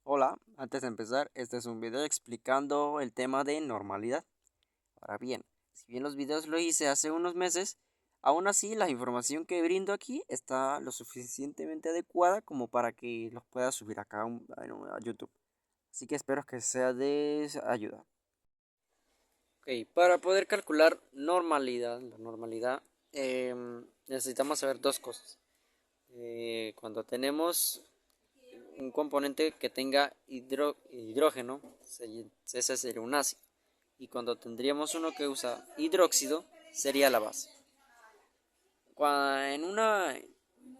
Hola, antes de empezar, este es un video explicando el tema de normalidad. Ahora bien, si bien los videos lo hice hace unos meses, aún así la información que brindo aquí está lo suficientemente adecuada como para que los pueda subir acá a YouTube. Así que espero que sea de ayuda. Ok, para poder calcular la normalidad, necesitamos saber dos cosas. Cuando tenemos un componente que tenga hidrógeno, ese sería un ácido. Y cuando tendríamos uno que usa hidróxido, sería la base. En una,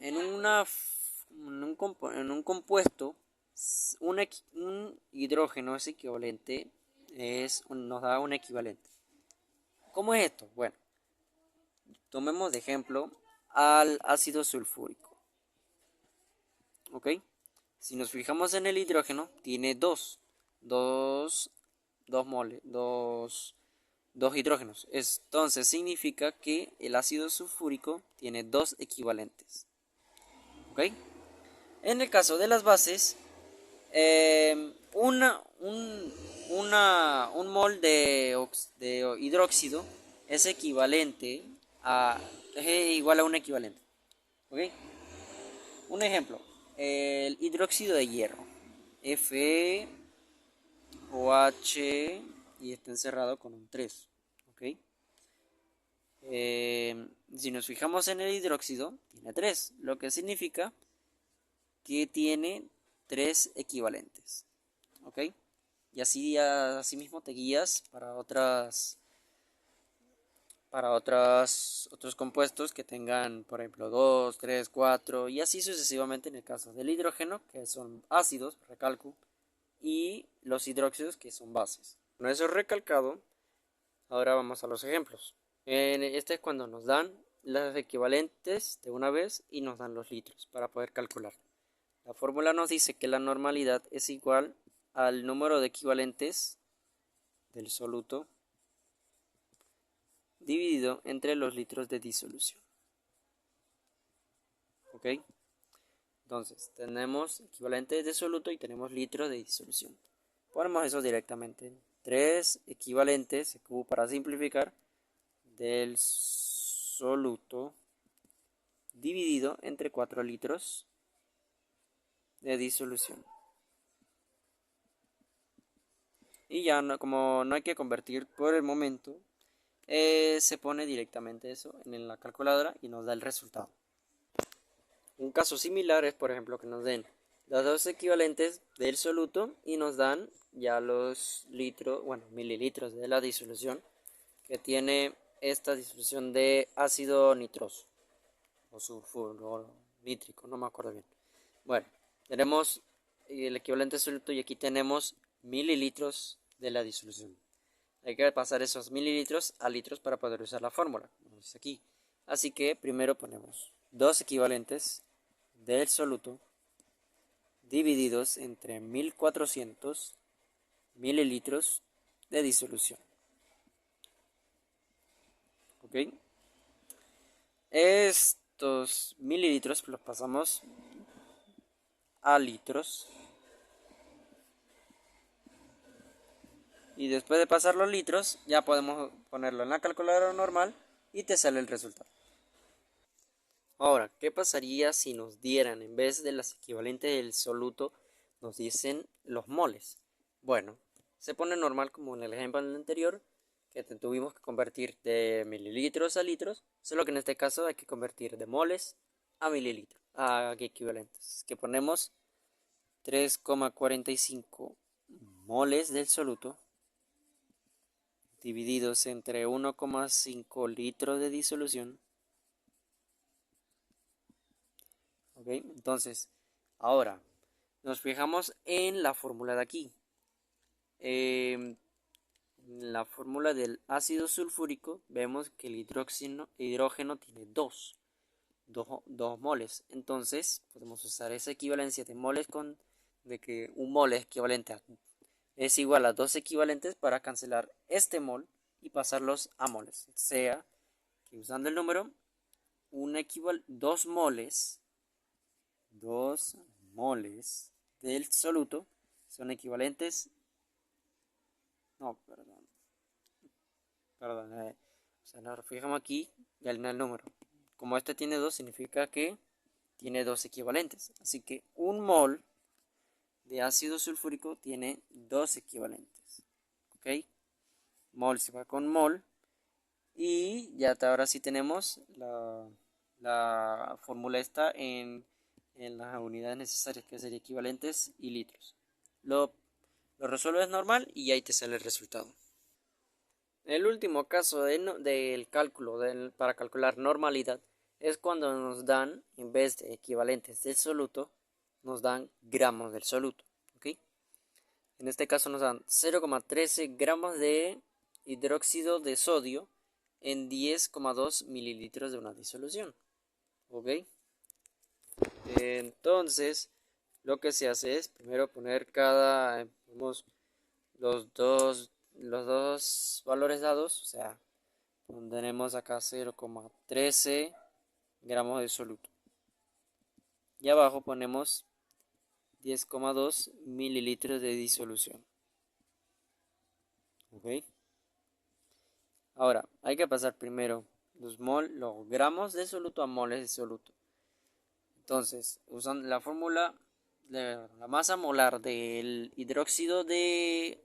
en una, en un compuesto, un hidrógeno es equivalente, nos da un equivalente. ¿Cómo es esto? Bueno, tomemos de ejemplo al ácido sulfúrico. ¿Ok? Si nos fijamos en el hidrógeno, tiene dos, dos moles, dos hidrógenos. Entonces significa que el ácido sulfúrico tiene dos equivalentes. ¿Ok? En el caso de las bases, un mol de hidróxido es equivalente es igual a un equivalente. ¿Ok? Un ejemplo, el hidróxido de hierro, Fe o H y está encerrado con un 3. ¿Ok? Si nos fijamos en el hidróxido, tiene 3, lo que significa que tiene 3 equivalentes. ¿Ok? Y así mismo te guías otros compuestos que tengan, por ejemplo, 2, 3, 4 y así sucesivamente en el caso del hidrógeno, que son ácidos, recalco, y los hidróxidos, que son bases. Con eso recalcado, ahora vamos a los ejemplos. Este es cuando nos dan las equivalentes de una vez y nos dan los litros para poder calcular. La fórmula nos dice que la normalidad es igual al número de equivalentes del soluto dividido entre los litros de disolución. ¿Ok? Entonces, tenemos equivalentes de soluto y tenemos litros de disolución. Ponemos eso directamente. 3 equivalentes, para simplificar, del soluto dividido entre 4 litros de disolución. Y ya como no hay que convertir por el momento, se pone directamente eso en la calculadora y nos da el resultado. Un caso similar es, por ejemplo, que nos den los dos equivalentes del soluto y nos dan ya los litros, bueno, mililitros de la disolución que tiene esta disolución de ácido nitroso o sulfuro nítrico, no me acuerdo bien. Bueno, tenemos el equivalente soluto y aquí tenemos mililitros de la disolución. Hay que pasar esos mililitros a litros para poder usar la fórmula, como dice aquí. Así que primero ponemos dos equivalentes del soluto divididos entre 1400 mililitros de disolución. ¿Ok? Estos mililitros los pasamos a litros. Y después de pasar los litros, ya podemos ponerlo en la calculadora normal y te sale el resultado. Ahora, ¿qué pasaría si nos dieran, en vez de las equivalentes del soluto, nos dicen los moles? Bueno, se pone normal como en el ejemplo anterior, que tuvimos que convertir de mililitros a litros, solo que en este caso hay que convertir de moles a mililitros, a equivalentes, que ponemos 3,45 moles del soluto divididos entre 1,5 litros de disolución. ¿Ok? Entonces, ahora nos fijamos en la fórmula de aquí. En la fórmula del ácido sulfúrico vemos que el hidrógeno tiene 2 moles. Entonces, podemos usar esa equivalencia de moles de que un mol es igual a 2 equivalentes para cancelar este mol y pasarlos a moles. O sea, que usando el número, 2 moles del soluto son equivalentes. No, perdón. O sea, nos fijamos aquí y en el número. Como este tiene 2, significa que tiene 2 equivalentes. Así que un mol de ácido sulfúrico tiene 2 equivalentes. ¿Ok? Mol se va con mol. Y ya ahora sí tenemos la fórmula esta en las unidades necesarias, que serían equivalentes y litros. Lo resuelves normal y ahí te sale el resultado. El último caso del cálculo para calcular normalidad es cuando nos dan, en vez de equivalentes del soluto, nos dan gramos del soluto. ¿Ok? En este caso nos dan 0,13 gramos de hidróxido de sodio en 10,2 mililitros de una disolución. ¿Ok? Entonces, lo que se hace es primero poner los dos valores dados, o sea, pondremos acá 0,13 gramos de soluto. Y abajo ponemos 10,2 mililitros de disolución. ¿Ok? Ahora, hay que pasar primero los gramos de soluto a moles de soluto. Entonces, usando la fórmula de la masa molar del hidróxido de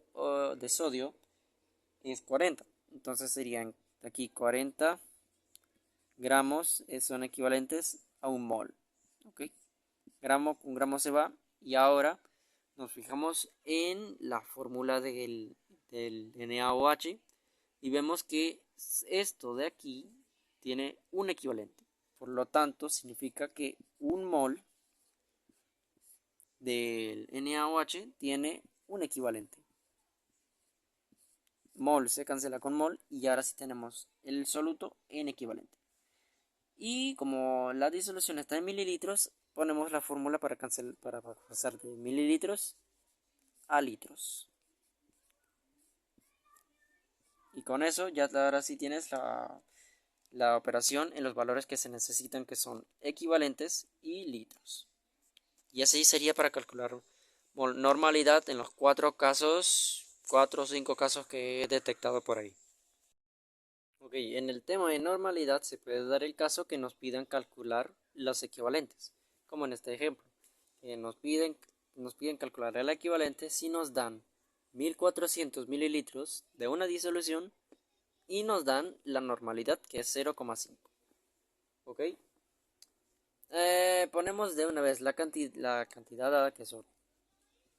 sodio es 40. Entonces serían aquí 40 gramos son equivalentes a un mol. ¿Ok? Un gramo se va. Y ahora nos fijamos en la fórmula del NaOH y vemos que esto de aquí tiene un equivalente. Por lo tanto, significa que un mol del NaOH tiene un equivalente. Mol se cancela con mol y ahora sí tenemos el soluto en equivalente. Y como la disolución está en mililitros, ponemos la fórmula para pasar de mililitros a litros. Y con eso ya ahora sí tienes la operación en los valores que se necesitan, que son equivalentes y litros. Y así sería para calcular normalidad en los 4 o 5 casos que he detectado por ahí. Ok, en el tema de normalidad se puede dar el caso que nos pidan calcular los equivalentes, como en este ejemplo, que nos piden calcular el equivalente si nos dan 1400 mililitros de una disolución y nos dan la normalidad, que es 0,5. Ok, ponemos de una vez la cantidad dada, que son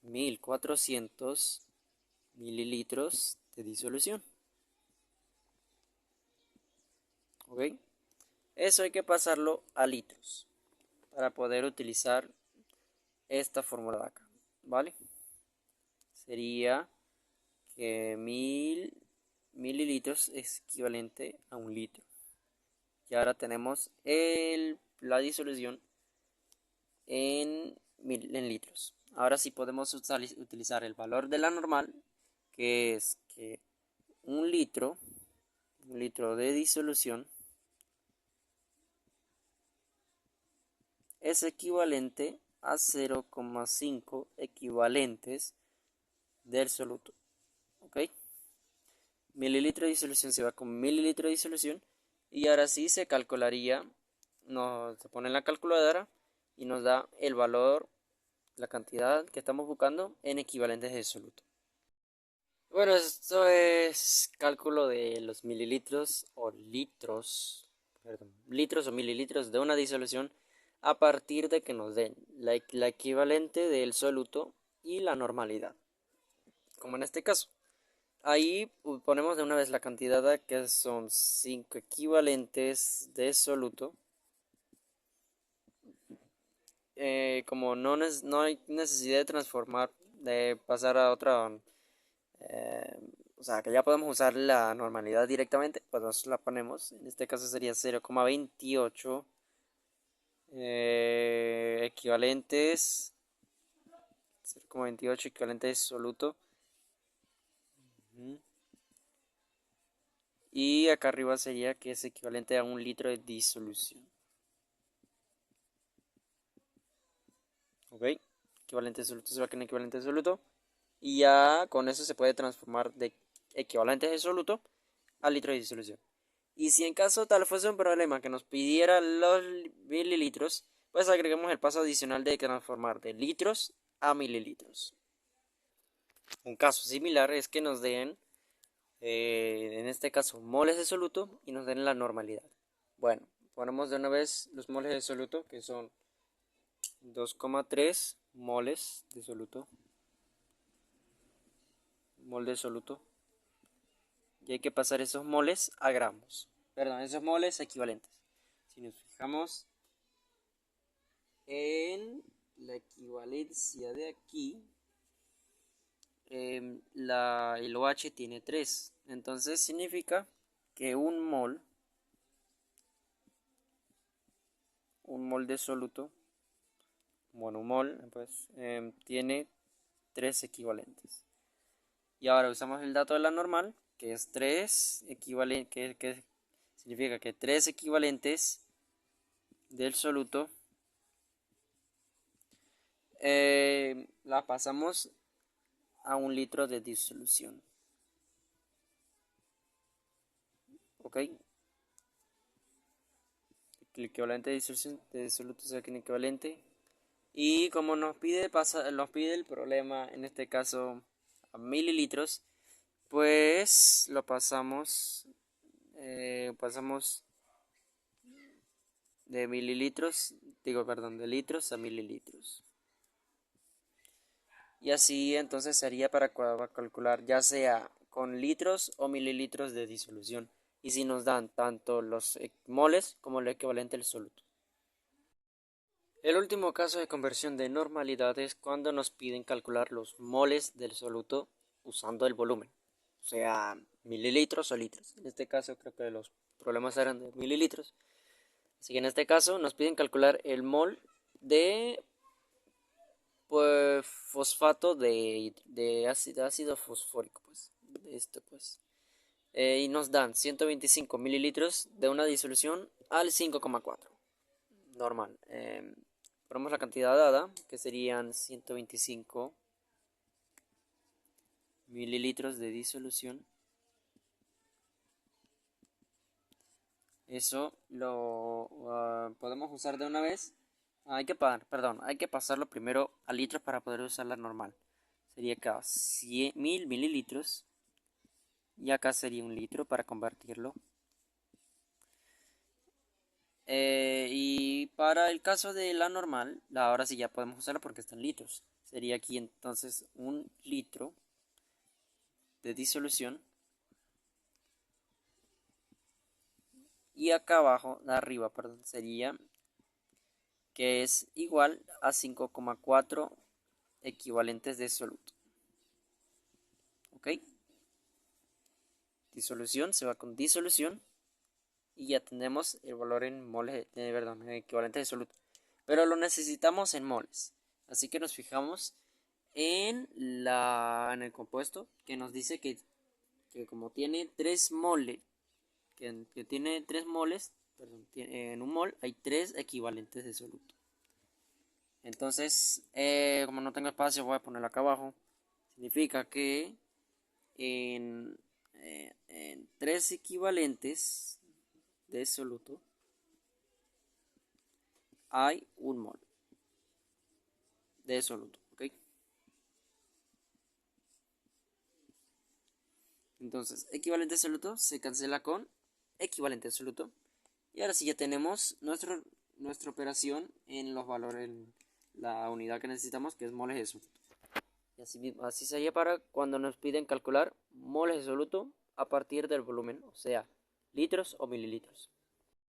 1400 mililitros de disolución. ¿Ok? Eso hay que pasarlo a litros para poder utilizar esta fórmula de acá, ¿vale? Sería que 1000 mililitros es equivalente a un litro. Y ahora tenemos la disolución en litros. Ahora sí podemos utilizar el valor de la normal, que es que un litro de disolución es equivalente a 0,5 equivalentes del soluto. ¿Ok? Mililitro de disolución se va con mililitro de disolución. Y ahora sí se calcularía, se pone en la calculadora y nos da el valor, la cantidad que estamos buscando en equivalentes de soluto. Bueno, esto es cálculo de los mililitros o litros, perdón, litros o mililitros de una disolución a partir de que nos den la equivalente del soluto y la normalidad, como en este caso. Ahí ponemos de una vez la cantidad, que son 5 equivalentes de soluto. Como no hay necesidad de transformar, de pasar a otra, o sea, que ya podemos usar la normalidad directamente, pues nos la ponemos. En este caso sería 0,28 equivalentes, 0,28 equivalentes de soluto. Y acá arriba sería que es equivalente a un litro de disolución. ¿Ok? Equivalente de soluto se va con equivalente de soluto. Y ya con eso se puede transformar de equivalentes de soluto a litros de disolución. Y si en caso tal fuese un problema que nos pidiera los mililitros, pues agregamos el paso adicional de transformar de litros a mililitros. Un caso similar es que nos den, en este caso, moles de soluto y nos den la normalidad. Bueno, ponemos de una vez los moles de soluto, que son 2,3 moles de soluto. Mol de soluto. Y hay que pasar esos moles a gramos. Perdón, esos moles equivalentes. Si nos fijamos en la equivalencia de aquí, el OH tiene 3. Entonces significa que un mol de soluto, bueno, un mol, pues, tiene 3 equivalentes. Y ahora usamos el dato de la normal, que es 3 equivalentes, que significa que 3 equivalentes del soluto la pasamos a 1 litro de disolución. ¿Ok? El equivalente de disolución de soluto será el equivalente. Y como nos pide el problema, en este caso a mililitros, pues lo pasamos de mililitros, de litros a mililitros. Y así entonces sería para calcular ya sea con litros o mililitros de disolución. Y si nos dan tanto los moles como el equivalente al soluto. El último caso de conversión de normalidad es cuando nos piden calcular los moles del soluto usando el volumen, o sea, mililitros o litros. En este caso creo que los problemas eran de mililitros. Así que en este caso nos piden calcular el mol de pues, fosfato de ácido fosfórico, pues, de esto, pues. Y nos dan 125 mililitros de una disolución al 5,4. Normal. Ponemos la cantidad dada, que serían 125 mililitros de disolución. Eso lo podemos usar de una vez. Hay que pasarlo primero a litros para poder usar la normal. Sería acá 100.000 mililitros. Y acá sería 1 litro para convertirlo. Y para el caso de la normal, ahora sí ya podemos usarla porque está en litros. Sería aquí entonces 1 litro de disolución. Y acá abajo, arriba, perdón, sería que es igual a 5,4 equivalentes de soluto. ¿Ok? Disolución se va con disolución. Y ya tenemos el valor en moles, en equivalentes de soluto. Pero lo necesitamos en moles. Así que nos fijamos en el compuesto que nos dice que como tiene 3 moles, que tiene 3 moles, perdón, en un mol hay 3 equivalentes de soluto. Entonces, como no tengo espacio, voy a ponerlo acá abajo. Significa que en 3 equivalentes de soluto hay 1 mol de soluto, ¿ok? Entonces, equivalente de soluto se cancela con equivalente de soluto. Y ahora sí ya tenemos nuestra operación en los valores, en la unidad que necesitamos, que es moles de soluto. Y así sería para cuando nos piden calcular moles de soluto a partir del volumen, o sea, litros o mililitros.